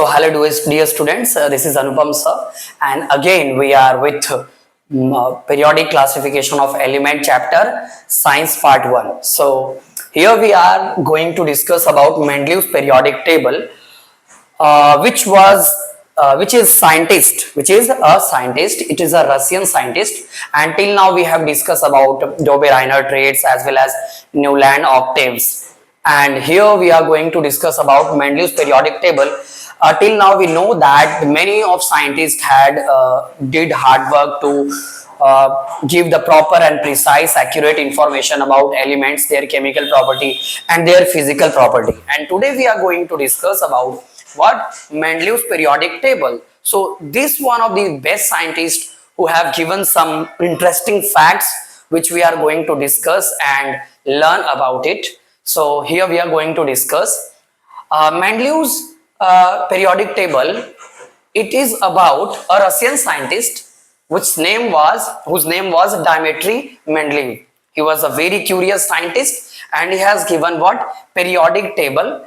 Hello, dear students. This is Anupam sir, and again we are with periodic classification of element chapter, science part 1. So, here we are going to discuss about Mendeleev's periodic table, which is a scientist. It is a Russian scientist. Until now, we have discussed about Dobbe-Reiner traits as well as Newland octaves. And here we are going to discuss about Mendeleev's periodic table. Till now, we know that many of scientists had did hard work to give the proper and precise, accurate information about elements, their chemical property, and their physical property. And today we are going to discuss about what Mendeleev's periodic table. So this one of the best scientists who have given some interesting facts which we are going to discuss and learn about it. So here we are going to discuss Mendeleev's periodic table. It is about a Russian scientist whose name was Dmitry Mendeleev. He was a very curious scientist and he has given what periodic table.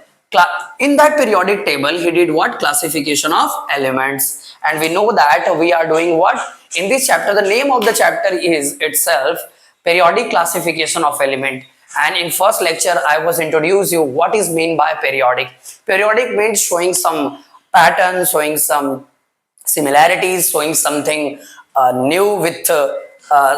In that periodic table, he did what? Classification of elements. And we know that we are doing what? In this chapter, the name of the chapter is itself periodic classification of element. And in first lecture, I was introduced you what is mean by periodic. Periodic means showing some pattern, showing some similarities, showing something new with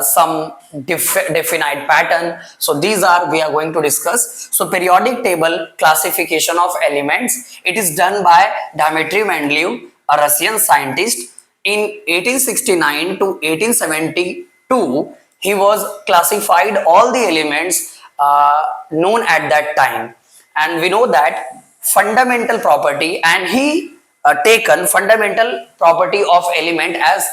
some definite pattern. So these are we are going to discuss. So periodic table classification of elements. It is done by Dmitry Mendeleev, a Russian scientist. In 1869 to 1872, he was classified all the elements known at that time. And we know that fundamental property, and he taken fundamental property of element as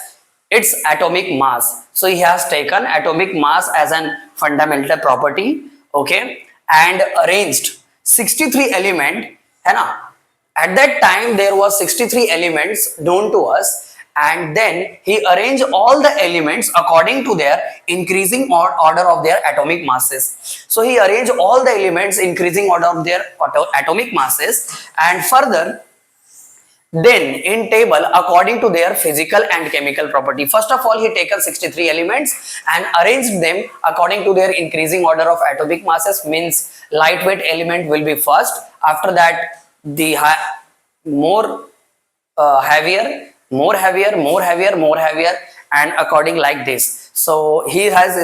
its atomic mass. So he has taken atomic mass as an fundamental property, okay, and arranged 63 element. At that time there was 63 elements known to us, and then he arranged all the elements according to their increasing order of their atomic masses. So he arranged all the elements increasing order of their atomic masses, and further then in table according to their physical and chemical property. First of all, he taken 63 elements and arranged them according to their increasing order of atomic masses. Means lightweight element will be first, after that the more heavier, and according like this. So he has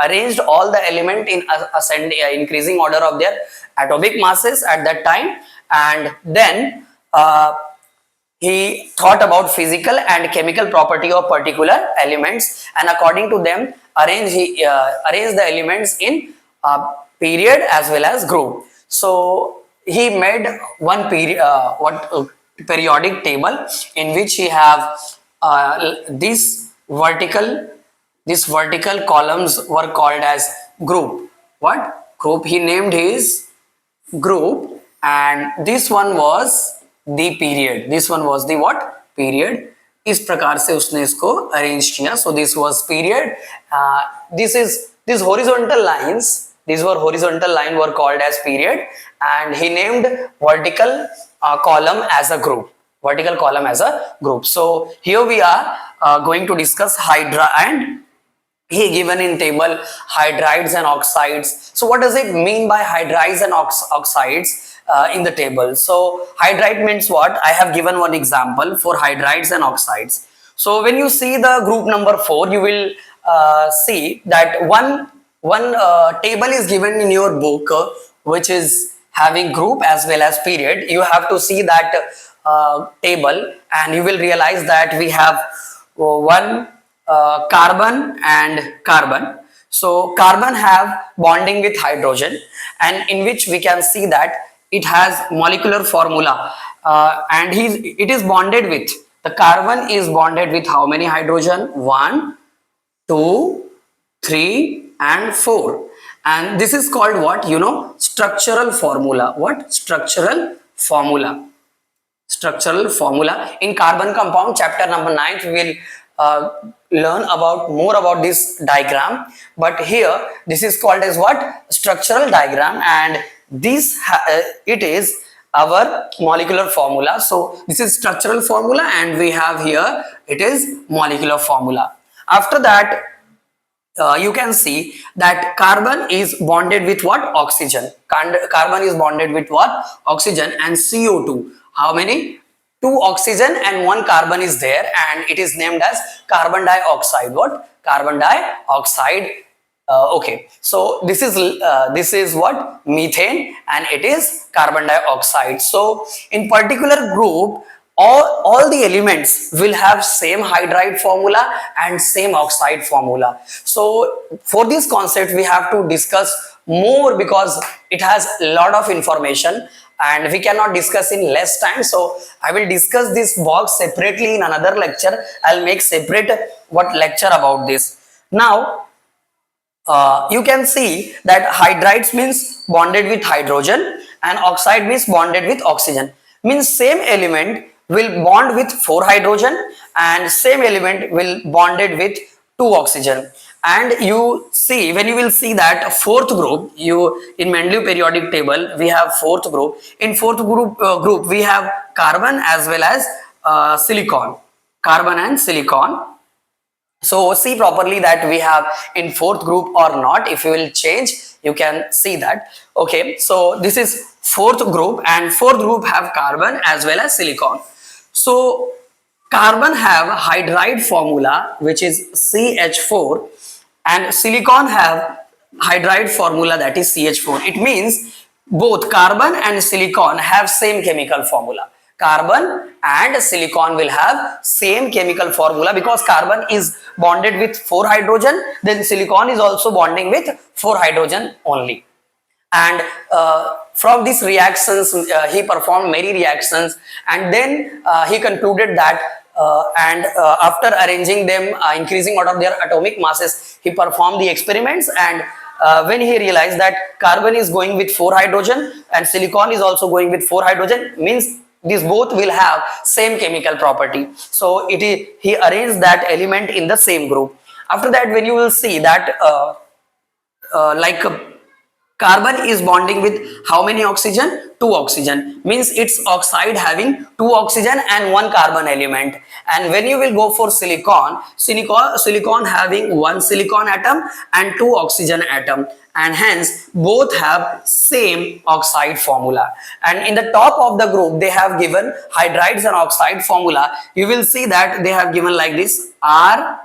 arranged all the element in increasing order of their atomic masses at that time, and then he thought about physical and chemical property of particular elements, and according to them arranged the elements in period as well as group. So he made one periodic table in which he have these vertical columns were called as group. What group? He named his group, and this one was the period. This one was the what? Period. इस प्रकार से उसने इसको arrange किया. So this was period. These horizontal lines. These were horizontal line were called as period, and he named vertical column as a group. Vertical column as a group. So here we are going to discuss hydra, and he given in table hydrides and oxides. So what does it mean by hydrides and oxides? In the table. So hydride means what? I have given one example for hydrides and oxides. So when you see the group number 4, you will see that one table is given in your book which is having group as well as period. You have to see that table, and you will realize that we have one carbon and carbon. So carbon have bonding with hydrogen, and in which we can see that it has molecular formula, and it is bonded with, the carbon is bonded with how many hydrogen? 1, 2, 3 and 4, and this is called what? Structural formula. What? Structural formula. In carbon compound chapter number 9 we will learn more about this diagram, but here this is called as what? Structural diagram, and this it is our molecular formula. So this is structural formula, and we have here it is molecular formula. After that, you can see that carbon is bonded with what? Oxygen. Carbon is bonded with what? Oxygen and CO2. How many? Two oxygen and one carbon is there, and it is named as carbon dioxide. What? Carbon dioxide. Okay, so this is what? Methane, and it is carbon dioxide. So in particular group, all the elements will have same hydride formula and same oxide formula. So for this concept we have to discuss more, because it has a lot of information and we cannot discuss in less time. So I will discuss this box separately in another lecture. I'll make separate what lecture about this. Now you can see that hydrides means bonded with hydrogen and oxide means bonded with oxygen. Means same element will bond with 4 hydrogen and same element will bonded with 2 oxygen. And you see, when you will see that fourth group, you in Mendeleev periodic table we have fourth group. In fourth group we have carbon as well as silicon. Carbon and silicon. So see properly that we have in fourth group or not. If you will change, you can see that. Okay, so this is fourth group, and fourth group have carbon as well as silicon. So carbon have hydride formula, which is CH4, and silicon have hydride formula, that is CH4. It means both carbon and silicon have same chemical formula. Carbon and silicon will have same chemical formula, because carbon is bonded with 4 hydrogen, then silicon is also bonding with 4 hydrogen only. And from these reactions he performed many reactions, and then he concluded that after arranging them, increasing order of their atomic masses, he performed the experiments, and when he realized that carbon is going with 4 hydrogen and silicon is also going with 4 hydrogen, means these both will have same chemical property. So he arranged that element in the same group. After that, when you will see that carbon is bonding with how many oxygen? 2 oxygen. Means its oxide having 2 oxygen and 1 carbon element. And when you will go for silicon having 1 silicon atom and 2 oxygen atom. And hence both have same oxide formula. And in the top of the group they have given hydrides and oxide formula. You will see that they have given like this R,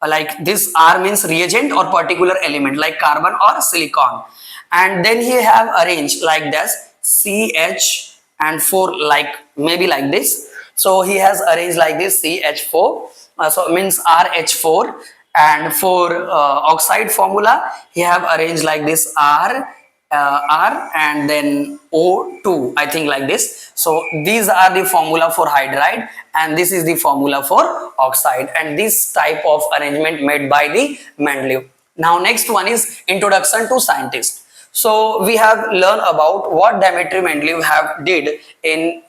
like this R means reagent or particular element like carbon or silicon. And then he have arranged like this CH and 4, like maybe like this. So he has arranged like this CH4, so it means RH4. And for oxide formula he have arranged like this R and then O2, I think like this. So these are the formula for hydride and this is the formula for oxide, and this type of arrangement made by the Mendeleev. Now next one is introduction to scientist. So we have learned about what Dmitry Mendeleev have did in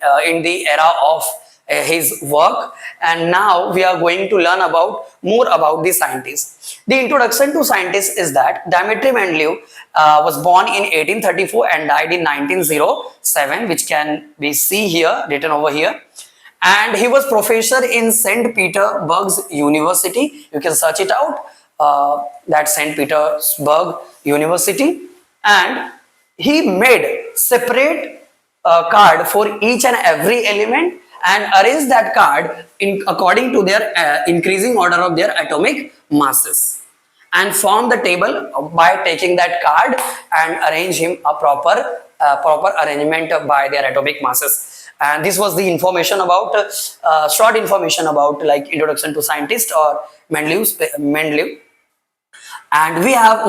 the era of his work, and now we are going to learn about more about the scientist. The introduction to scientist is that Dmitry Mendeleev was born in 1834 and died in 1907, which can be see here written over here. And he was professor in St. Petersburg's University. You can search it out, that St. Petersburg University. And he made separate card for each and every element and arrange that card in according to their increasing order of their atomic masses, and form the table by taking that card and arrange him a proper arrangement by their atomic masses. And this was the information about short information about like introduction to scientist or Mendeleev. And we have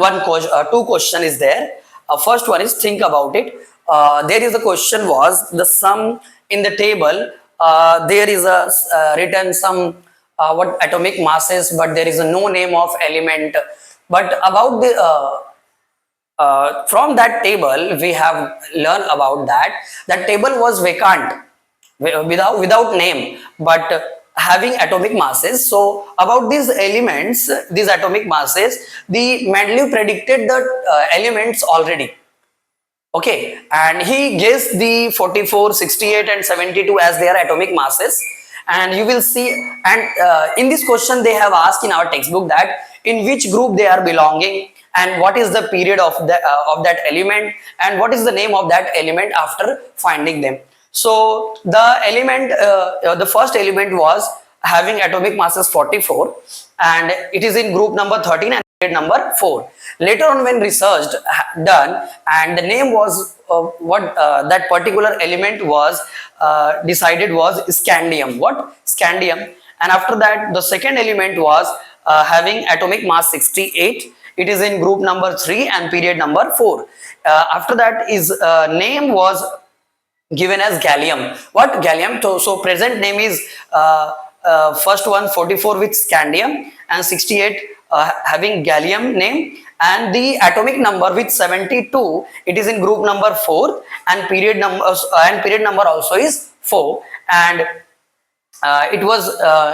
two question is there. First one is, think about it. There is a question was the sum in the table. There is a written some what atomic masses, but there is no name of element. But about the from that table we have learned about that table was vacant, without name, but having atomic masses. So about these elements, these atomic masses, the Mendeleev predicted the elements already. Okay, and he guessed the 44, 68 and 72 as their atomic masses. And you will see, and in this question they have asked in our textbook that in which group they are belonging, and what is the period of that element, and what is the name of that element after finding them. So the element, the first element was having atomic masses 44, and it is in group number 13 and period number 4. Later on, when researched done, and the name was what that particular element was decided was scandium. What? Scandium. And after that, the second element was having atomic mass 68. It is in group number 3 and period number 4. After that, is name was given as gallium. What? Gallium. So present name is first one 44 with scandium, and 68 having gallium name, and the atomic number with 72, it is in group number 4, and period number also is 4. And it was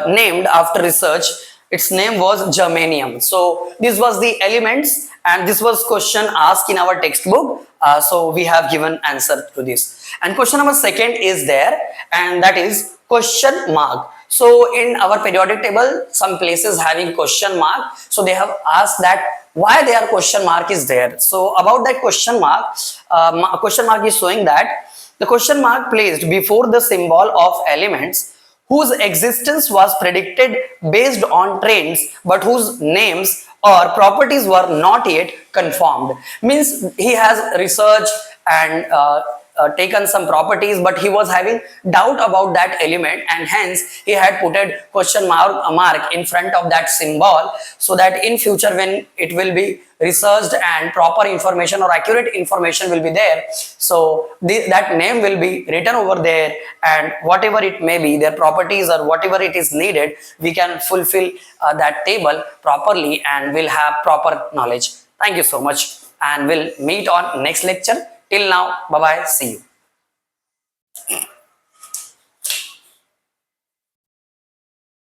named after research. Its name was germanium. So this was the elements, and this was question asked in our textbook. So we have given answer to this. And question number second is there, and that is question mark. So in our periodic table, some places having question mark, so they have asked that why their question mark is there. So about that question mark, question mark is showing that the question mark placed before the symbol of elements whose existence was predicted based on trends but whose names or properties were not yet confirmed. Means he has researched and taken some properties, but he was having doubt about that element, and hence he had put a question mark in front of that symbol, so that in future when it will be researched and proper information or accurate information will be there, so that name will be written over there, and whatever it may be, their properties or whatever it is needed, we can fulfill that table properly and will have proper knowledge. Thank you so much, and we'll meet on next lecture. Till now, bye bye, see you.